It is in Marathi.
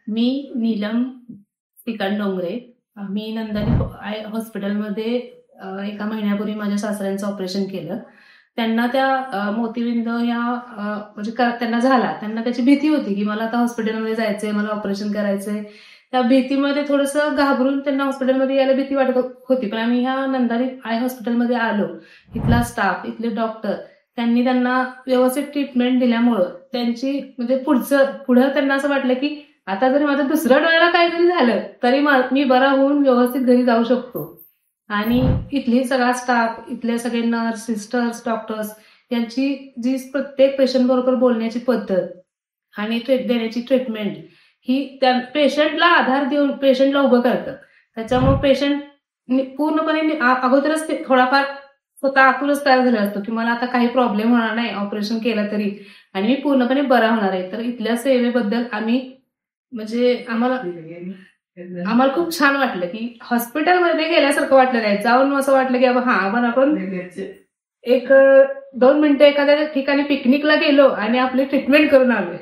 मी नीलम श्रीकांत डोंगरे. मी नंदानी हॉस्पिटलमध्ये एका महिन्यापूर्वी माझ्या सासऱ्यांचं ऑपरेशन केलं. त्यांना त्या मोतीबिंद या म्हणजे त्यांना त्याची भीती होती की मला आता हॉस्पिटलमध्ये जायचंय, मला ऑपरेशन करायचंय. त्या भीतीमध्ये थोडंसं घाबरून त्यांना हॉस्पिटलमध्ये यायला भीती वाटत होती. पण आम्ही ह्या नंदानी आय हॉस्पिटलमध्ये आलो. इथला स्टाफ, इथले डॉक्टर त्यांनी त्यांना व्यवस्थित ट्रीटमेंट दिल्यामुळं त्यांची म्हणजे पुढं त्यांना असं वाटलं की आता जरी माझं दुसऱ्या डोळ्याला काही जरी झालं तरी मी बरा होऊन व्यवस्थित घरी जाऊ शकतो. आणि इथली सगळा स्टाफ, इथले सगळे नर्स, सिस्टर्स, डॉक्टर्स यांची जी प्रत्येक पेशंट बरोबर बोलण्याची पद्धत आणि देण्याची ट्रीटमेंट ही त्या पेशंटला आधार देऊन पेशंटला उभं करतात. त्याच्यामुळे पेशंट पूर्णपणे अगोदरच ते थोडाफार स्वतः आतूनच तयार झाला असतो की मला आता काही प्रॉब्लेम होणार नाही ऑपरेशन केलं तरी, आणि मी पूर्णपणे बरा होणार आहे. तर इथल्या सेवेबद्दल म्हणजे आम्हाला खूप छान वाटलं की हॉस्पिटलमध्ये गेल्यासारखं वाटलं नाही. जाऊन असं वाटलं की आपण 1-2 मिनिटं एखाद्या ठिकाणी पिकनिकला गेलो आणि आपली ट्रीटमेंट करून आलोय.